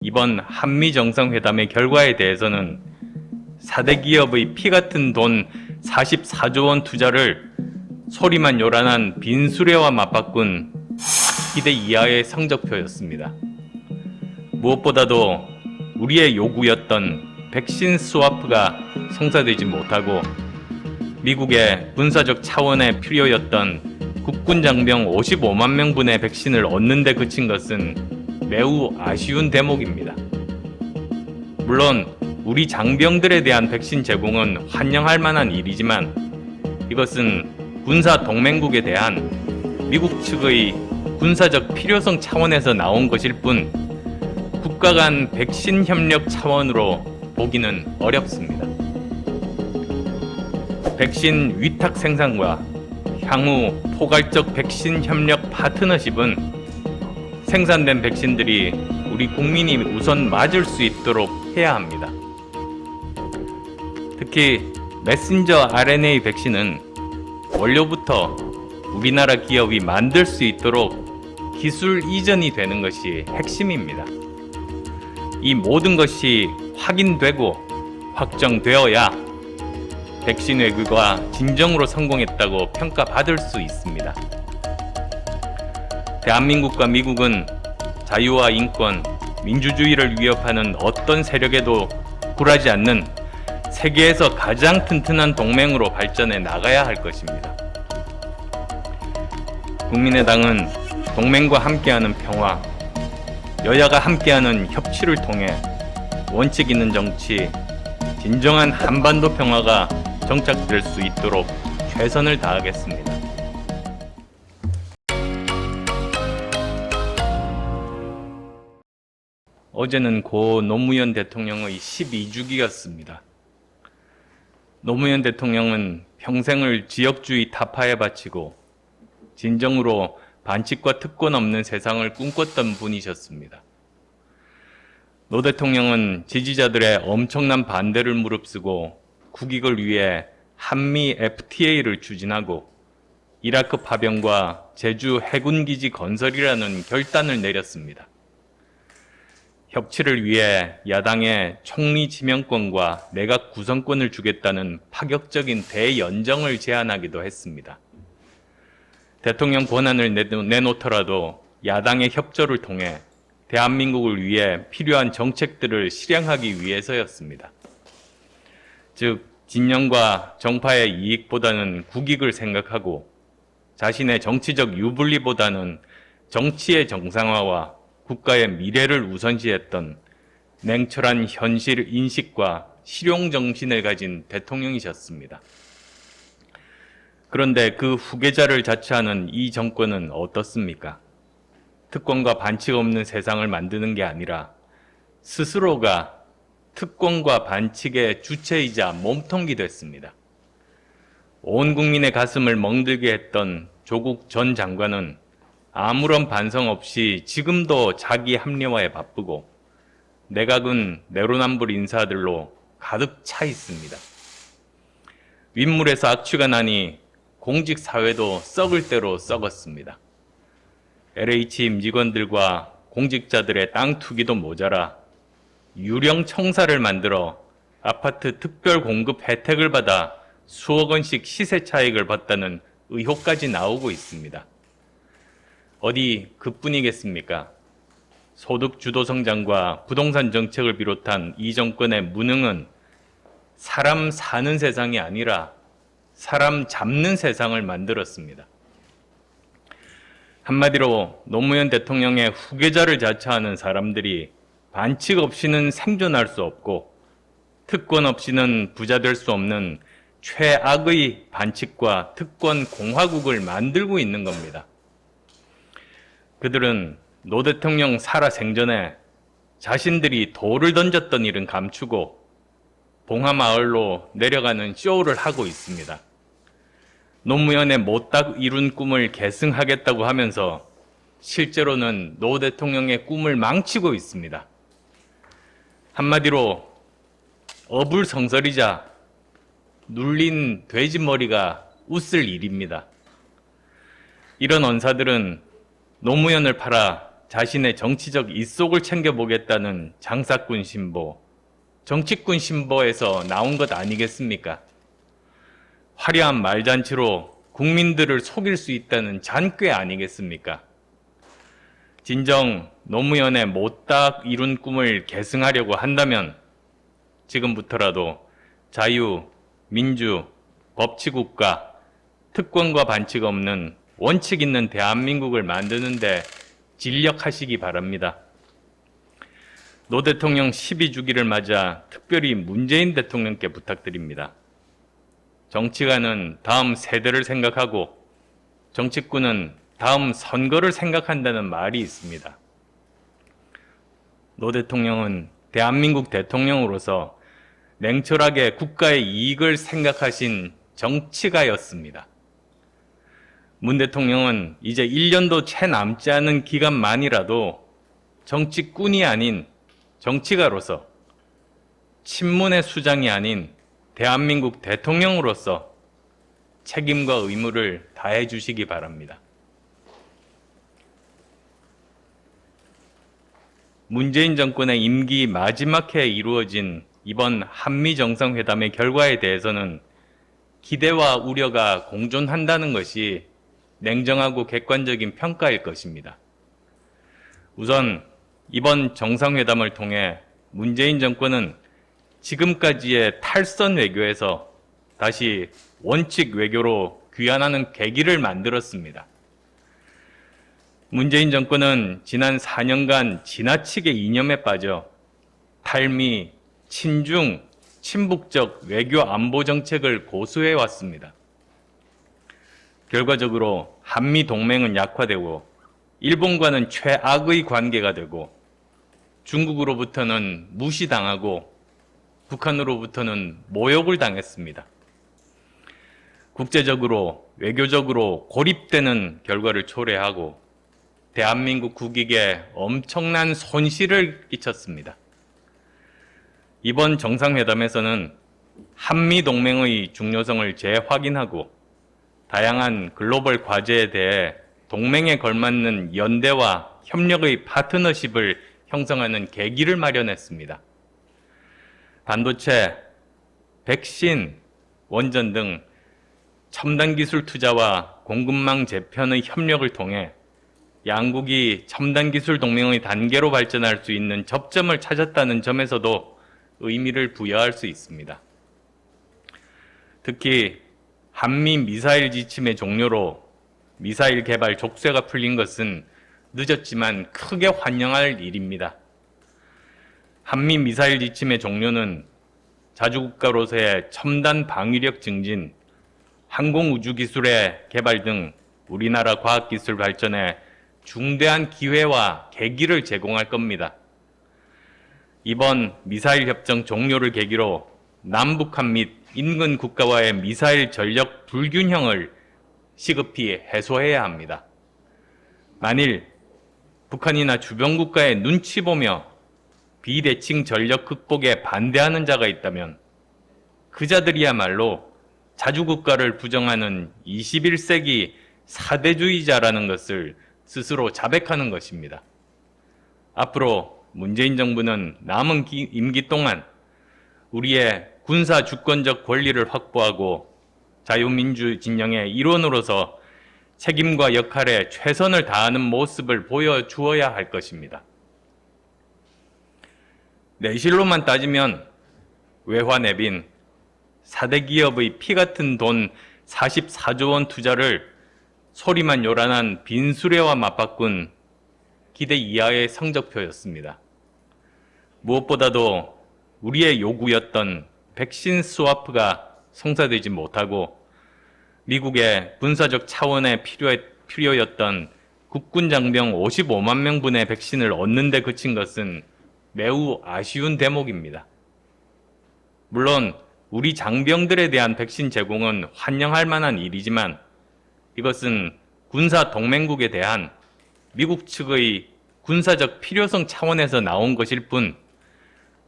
이번 한미 정상회담의 결과에 대해서는 4대 기업의 피 같은 돈 44조 원 투자를 소리만 요란한 빈수레와 맞바꾼 기대 이하의 성적표였습니다. 무엇보다도 우리의 요구였던 백신 스와프가 성사되지 못하고 미국의 군사적 차원의 필요였던 국군 장병 55만 명분의 백신을 얻는 데 그친 것은 매우 아쉬운 대목입니다. 물론 우리 장병들에 대한 백신 제공은 환영할 만한 일이지만 이것은 군사 동맹국에 대한 미국 측의 군사적 필요성 차원에서 나온 것일 뿐 국가 간 백신 협력 차원으로 보기는 어렵습니다. 백신 위탁 생산과 향후 포괄적 백신 협력 파트너십은 생산된 백신들이 우리 국민이 우선 맞을 수 있도록 해야 합니다. 특히 메신저 RNA 백신은 원료부터 우리나라 기업이 만들 수 있도록 기술 이전이 되는 것이 핵심입니다. 이 모든 것이 확인되고 확정되어야 백신 외교가 진정으로 성공했다고 평가받을 수 있습니다. 대한민국과 미국은 자유와 인권, 민주주의를 위협하는 어떤 세력에도 굴하지 않는 세계에서 가장 튼튼한 동맹으로 발전해 나가야 할 것입니다. 국민의당은 동맹과 함께하는 평화, 여야가 함께하는 협치를 통해 원칙 있는 정치, 진정한 한반도 평화가 정착될 수 있도록 최선을 다하겠습니다. 어제는 고 노무현 대통령의 12주기였습니다. 노무현 대통령은 평생을 지역주의 타파에 바치고 진정으로 반칙과 특권 없는 세상을 꿈꿨던 분이셨습니다. 노 대통령은 지지자들의 엄청난 반대를 무릅쓰고 국익을 위해 한미 FTA를 추진하고 이라크 파병과 제주 해군기지 건설이라는 결단을 내렸습니다. 협치를 위해 야당에 총리 지명권과 내각 구성권을 주겠다는 파격적인 대연정을 제안하기도 했습니다. 대통령 권한을 내놓더라도 야당의 협조를 통해 대한민국을 위해 필요한 정책들을 실행하기 위해서였습니다. 즉, 진영과 정파의 이익보다는 국익을 생각하고 자신의 정치적 유불리보다는 정치의 정상화와 국가의 미래를 우선시했던 냉철한 현실 인식과 실용 정신을 가진 대통령이셨습니다. 그런데 그 후계자를 자처하는 이 정권은 어떻습니까? 특권과 반칙 없는 세상을 만드는 게 아니라 스스로가 특권과 반칙의 주체이자 몸통이 됐습니다. 온 국민의 가슴을 멍들게 했던 조국 전 장관은 아무런 반성 없이 지금도 자기 합리화에 바쁘고 내각은 내로남불 인사들로 가득 차 있습니다. 윗물에서 악취가 나니 공직사회도 썩을 대로 썩었습니다. LH 임직원들과 공직자들의 땅 투기도 모자라 유령 청사를 만들어 아파트 특별 공급 혜택을 받아 수억 원씩 시세 차익을 봤다는 의혹까지 나오고 있습니다. 어디 그뿐이겠습니까? 소득 주도 성장과 부동산 정책을 비롯한 이 정권의 무능은 사람 사는 세상이 아니라 사람 잡는 세상을 만들었습니다. 한마디로 노무현 대통령의 후계자를 자처하는 사람들이 반칙 없이는 생존할 수 없고 특권 없이는 부자 될 수 없는 최악의 반칙과 특권 공화국을 만들고 있는 겁니다. 그들은 노 대통령 살아생전에 자신들이 돌을 던졌던 일은 감추고 봉하마을로 내려가는 쇼를 하고 있습니다. 노무현의 못딱 이룬 꿈을 계승하겠다고 하면서 실제로는 노 대통령의 꿈을 망치고 있습니다. 한마디로 어불성설이자 눌린 돼지머리가 웃을 일입니다. 이런 언사들은 노무현을 팔아 자신의 정치적 이속을 챙겨보겠다는 장사꾼 신보, 정치꾼 신보에서 나온 것 아니겠습니까? 화려한 말잔치로 국민들을 속일 수 있다는 잔꾀 아니겠습니까? 진정 노무현의 못다 이룬 꿈을 계승하려고 한다면 지금부터라도 자유, 민주, 법치국가, 특권과 반칙 없는 원칙 있는 대한민국을 만드는데 진력하시기 바랍니다. 노 대통령 12주기를 맞아 특별히 문재인 대통령께 부탁드립니다. 정치가는 다음 세대를 생각하고 정치꾼은 다음 선거를 생각한다는 말이 있습니다. 노 대통령은 대한민국 대통령으로서 냉철하게 국가의 이익을 생각하신 정치가였습니다. 문 대통령은 이제 1년도 채 남지 않은 기간만이라도 정치꾼이 아닌 정치가로서, 친문의 수장이 아닌 대한민국 대통령으로서 책임과 의무를 다해 주시기 바랍니다. 문재인 정권의 임기 마지막 해에 이루어진 이번 한미 정상회담의 결과에 대해서는 기대와 우려가 공존한다는 것이 냉정하고 객관적인 평가일 것입니다. 우선 이번 정상회담을 통해 문재인 정권은 지금까지의 탈선 외교에서 다시 원칙 외교로 귀환하는 계기를 만들었습니다. 문재인 정권은 지난 4년간 지나치게 이념에 빠져 탈미, 친중, 친북적 외교 안보 정책을 고수해 왔습니다. 결과적으로 한미 동맹은 약화되고 일본과는 최악의 관계가 되고 중국으로부터는 무시당하고 북한으로부터는 모욕을 당했습니다. 국제적으로 외교적으로 고립되는 결과를 초래하고 대한민국 국익에 엄청난 손실을 끼쳤습니다. 이번 정상회담에서는 한미 동맹의 중요성을 재확인하고 다양한 글로벌 과제에 대해 동맹에 걸맞는 연대와 협력의 파트너십을 형성하는 계기를 마련했습니다. 반도체, 백신, 원전 등 첨단 기술 투자와 공급망 재편의 협력을 통해 양국이 첨단 기술 동맹의 단계로 발전할 수 있는 접점을 찾았다는 점에서도 의미를 부여할 수 있습니다. 특히 한미 미사일 지침의 종료로 미사일 개발 족쇄가 풀린 것은 늦었지만 크게 환영할 일입니다. 한미 미사일 지침의 종료는 자주국가로서의 첨단 방위력 증진, 항공우주기술의 개발 등 우리나라 과학기술 발전에 중대한 기회와 계기를 제공할 겁니다. 이번 미사일 협정 종료를 계기로 남북한 및 인근 국가와의 미사일 전력 불균형을 시급히 해소해야 합니다. 만일 북한이나 주변 국가의 눈치 보며 비대칭 전력 극복에 반대하는 자가 있다면 그 자들이야말로 자주국가를 부정하는 21세기 사대주의자라는 것을 스스로 자백하는 것입니다. 앞으로 문재인 정부는 남은 임기 동안 우리의 군사 주권적 권리를 확보하고 자유민주 진영의 일원으로서 책임과 역할에 최선을 다하는 모습을 보여주어야 할 것입니다. 내실로만 따지면 외환내빈 4대 기업의 피 같은 돈 44조 원 투자를 소리만 요란한 빈수레와 맞바꾼 기대 이하의 성적표였습니다. 무엇보다도 우리의 요구였던 백신 스와프가 성사되지 못하고 미국의 군사적 차원의 필요였던 국군 장병 55만 명분의 백신을 얻는 데 그친 것은 매우 아쉬운 대목입니다. 물론 우리 장병들에 대한 백신 제공은 환영할 만한 일이지만 이것은 군사 동맹국에 대한 미국 측의 군사적 필요성 차원에서 나온 것일 뿐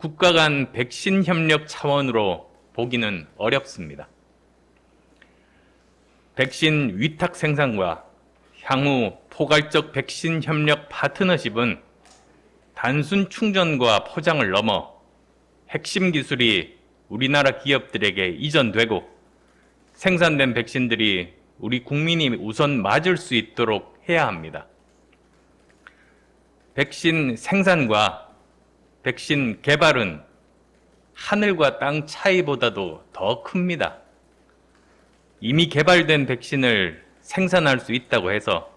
국가 간 백신 협력 차원으로 보기는 어렵습니다. 백신 위탁 생산과 향후 포괄적 백신 협력 파트너십은 단순 충전과 포장을 넘어 핵심 기술이 우리나라 기업들에게 이전되고 생산된 백신들이 우리 국민이 우선 맞을 수 있도록 해야 합니다. 백신 생산과 백신 개발은 하늘과 땅 차이보다도 더 큽니다. 이미 개발된 백신을 생산할 수 있다고 해서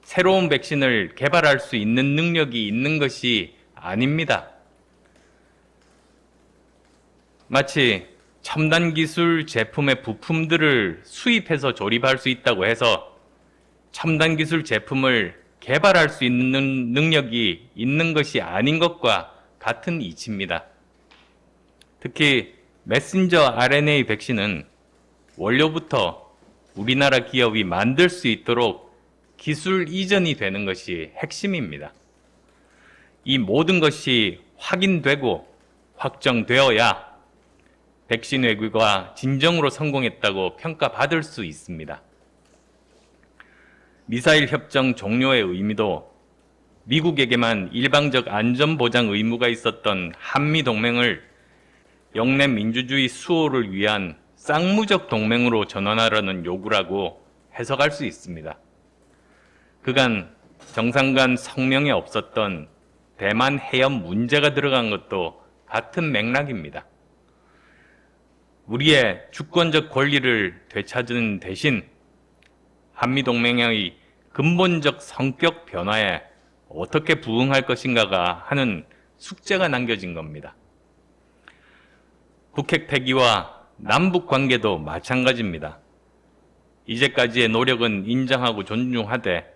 새로운 백신을 개발할 수 있는 능력이 있는 것이 아닙니다. 마치 첨단 기술 제품의 부품들을 수입해서 조립할 수 있다고 해서 첨단 기술 제품을 개발할 수 있는 능력이 있는 것이 아닌 것과 같은 이치입니다. 특히 메신저 RNA 백신은 원료부터 우리나라 기업이 만들 수 있도록 기술 이전이 되는 것이 핵심입니다. 이 모든 것이 확인되고 확정되어야 백신 외교가 진정으로 성공했다고 평가받을 수 있습니다. 미사일 협정 종료의 의미도 미국에게만 일방적 안전보장 의무가 있었던 한미동맹을 영내 민주주의 수호를 위한 쌍무적 동맹으로 전환하려는 요구라고 해석할 수 있습니다. 그간 정상 간 성명에 없었던 대만 해협 문제가 들어간 것도 같은 맥락입니다. 우리의 주권적 권리를 되찾은 대신 한미동맹의 근본적 성격 변화에 어떻게 부응할 것인가가 하는 숙제가 남겨진 겁니다. 북핵 폐기와 남북 관계도 마찬가지입니다. 이제까지의 노력은 인정하고 존중하되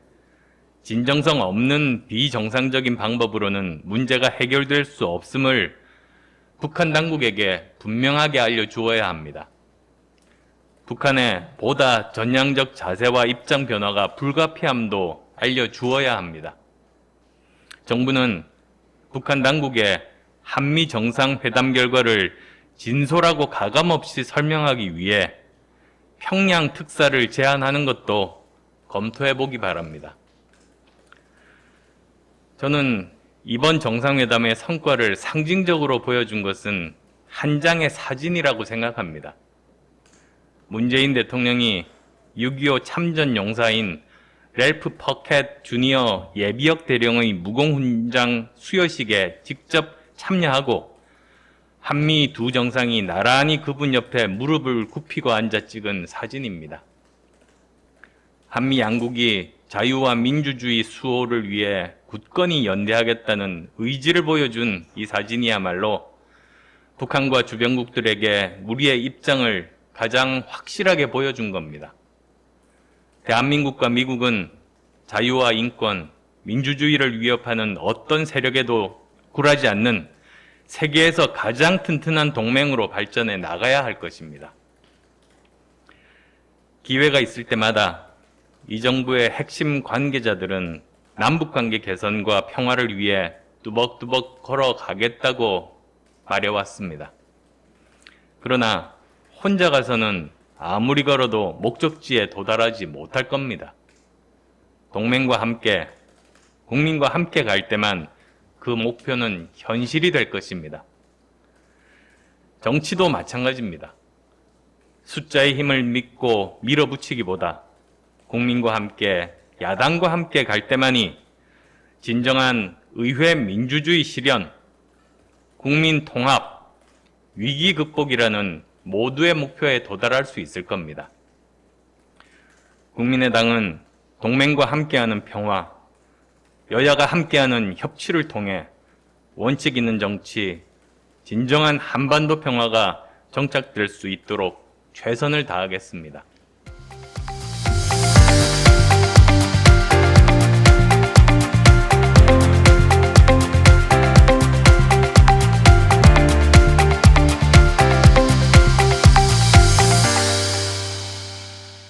진정성 없는 비정상적인 방법으로는 문제가 해결될 수 없음을 북한 당국에게 분명하게 알려주어야 합니다. 북한의 보다 전향적 자세와 입장 변화가 불가피함도 알려주어야 합니다. 정부는 북한 당국에 한미 정상회담 결과를 진솔하고 가감없이 설명하기 위해 평양 특사를 제안하는 것도 검토해 보기 바랍니다. 저는 이번 정상회담의 성과를 상징적으로 보여준 것은 한 장의 사진이라고 생각합니다. 문재인 대통령이 6.25 참전 용사인 랠프 퍼켓 주니어 예비역 대령의 무공훈장 수여식에 직접 참여하고 한미 두 정상이 나란히 그분 옆에 무릎을 굽히고 앉아 찍은 사진입니다. 한미 양국이 자유와 민주주의 수호를 위해 굳건히 연대하겠다는 의지를 보여준 이 사진이야말로 북한과 주변국들에게 우리의 입장을 가장 확실하게 보여준 겁니다. 대한민국과 미국은 자유와 인권, 민주주의를 위협하는 어떤 세력에도 굴하지 않는 세계에서 가장 튼튼한 동맹으로 발전해 나가야 할 것입니다. 기회가 있을 때마다 이 정부의 핵심 관계자들은 남북관계 개선과 평화를 위해 뚜벅뚜벅 걸어가겠다고 말해왔습니다. 그러나 혼자 가서는 아무리 걸어도 목적지에 도달하지 못할 겁니다. 동맹과 함께, 국민과 함께 갈 때만 그 목표는 현실이 될 것입니다. 정치도 마찬가지입니다. 숫자의 힘을 믿고 밀어붙이기보다 국민과 함께, 야당과 함께 갈 때만이 진정한 의회 민주주의 실현, 국민 통합, 위기 극복이라는 모두의 목표에 도달할 수 있을 겁니다. 국민의당은 동맹과 함께하는 평화, 여야가 함께하는 협치를 통해 원칙 있는 정치, 진정한 한반도 평화가 정착될 수 있도록 최선을 다하겠습니다.